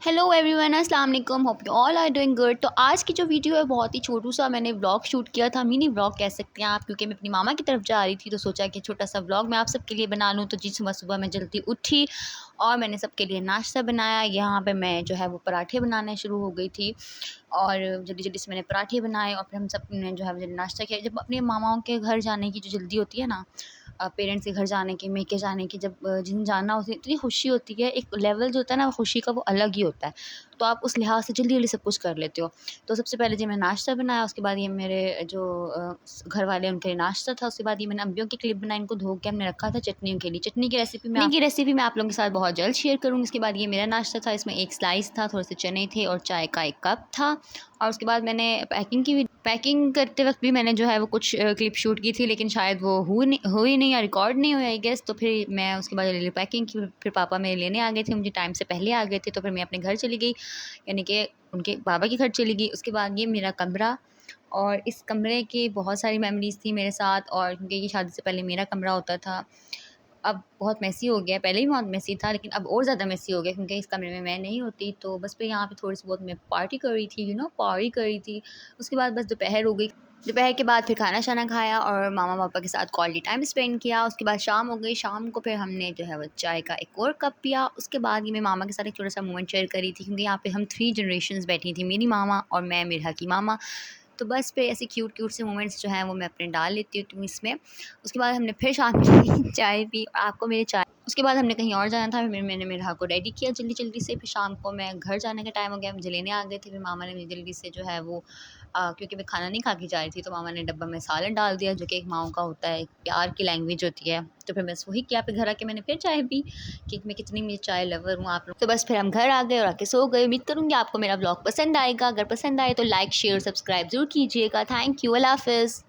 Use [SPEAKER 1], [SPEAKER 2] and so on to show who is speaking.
[SPEAKER 1] Hello everyone, अस्सलाम वालेकुम। Hope you all are doing good. तो आज की जो वीडियो है बहुत ही छोटू सा मैंने व्लॉग शूट किया था, मिनी व्लॉग कह सकते हैं आप, क्योंकि मैं अपनी मामा की तरफ जा रही थी तो सोचा कि छोटा सा व्लॉग मैं आप सबके लिए बना लूँ। तो जी सुबह सुबह मैं जल्दी उठी और मैंने सबके लिए नाश्ता बनाया। यहाँ पे मैं जो है वो पराठे बनाने शुरू हो गई थी और जल्दी जल्दी से मैंने पराठे बनाए और फिर हम सब ने जो है वो नाश्ता किया। जब अपने मामाओं के घर जाने की जो जल्दी होती है ना, पेरेंट्स के घर जाने की, मेके जाने की, जब जिन जाना होती है इतनी खुशी होती है। एक लेवल जो होता है ना खुशी का वो अलग ही होता है, तो आप उस लिहाज से जल्दी जल्दी सब कुछ कर लेते हो। तो सबसे पहले जी मैं नाश्ता बनाया, उसके बाद ये मेरे जो घर वाले उनके लिए नाश्ता था, उसके बाद ये मैंने अम्बियों की क्लिप बनाई, इनको धो के हमने रखा था चटनियों के लिए। चटनी की रेसिपी मैं आप लोगों के साथ बहुत जल्द शेयर करूँगी। उसके बाद ये मेरा नाश्ता था, इसमें एक स्लाइस था, थोड़े से चने थे और चाय का एक कप था। और उसके बाद मैंने पैकिंग करते वक्त भी मैंने जो है वो कुछ क्लिप शूट की थी, लेकिन शायद वो हुई नहीं या रिकॉर्ड नहीं हुई आई गेस। तो फिर मैं उसके बाद पैकिंग की, फिर पापा मेरे लेने आ गए थे, मुझे टाइम से पहले आ गए थे, तो फिर मैं अपने घर चली गई, यानी कि उनके बाबा के घर चली गई। उसके बाद ये मेरा कमरा, और इस कमरे की बहुत सारी मेमोरीज़ थी मेरे साथ, और क्योंकि ये शादी से पहले मेरा कमरा होता था, अब बहुत मेसी हो गया। पहले भी बहुत मेसी था लेकिन अब और ज़्यादा मेसी हो गया क्योंकि इस कमरे में मैं नहीं होती। तो बस फिर यहाँ पे थोड़ी सी बहुत मैं पार्टी कर रही थी, पार्टी कर रही थी। उसके बाद बस दोपहर हो गई। दोपहर के बाद फिर खाना शाना खाया और मामा पापा के साथ क्वालिटी टाइम स्पेंड किया। उसके बाद शाम हो गई, शाम को फिर हमने जो है वो चाय का एक और कप पिया। उसके बाद ये मैं मामा के साथ एक छोटा सा मोमेंट शेयर करी थी, क्योंकि यहाँ पे हम 3 जनरेशन्स बैठी थी, मेरी मामा और मैं, मेरा की मामा। तो बस फिर ऐसे क्यूट से मोमेंट्स जो हैं वो मैं अपने डाल लेती हूँ इसमें। उसके बाद हमने फिर शाम की चाय पी। आपको मेरी चाय, उसके बाद हमने कहीं और जाना था, फिर मैंने मेरे को रेडी किया जल्दी जल्दी से। फिर शाम को मैं घर जाने का टाइम हो गया, मुझे लेने आ गए थे। फिर मामा ने मुझे जल्दी से जो है वो क्योंकि मैं खाना नहीं खा के जा रही थी, तो मामा ने डब्बा में सालन डाल दिया, जो कि एक माओ का होता है, एक प्यार की लैंग्वेज होती है। तो फिर बस वही किया। फिर घर आके मैंने फिर चाय पी, कि मैं कितनी मेरी चाय लवर हूँ आप लोग। तो बस फिर हम घर आ गए और आके सो गए। उम्मीद करूँगी आपको मेरा ब्लॉग पसंद आएगा। अगर पसंद आए तो लाइक शेयर सब्सक्राइब जरूर कीजिएगा। थैंक यू, अल्लाह हाफ़िज़।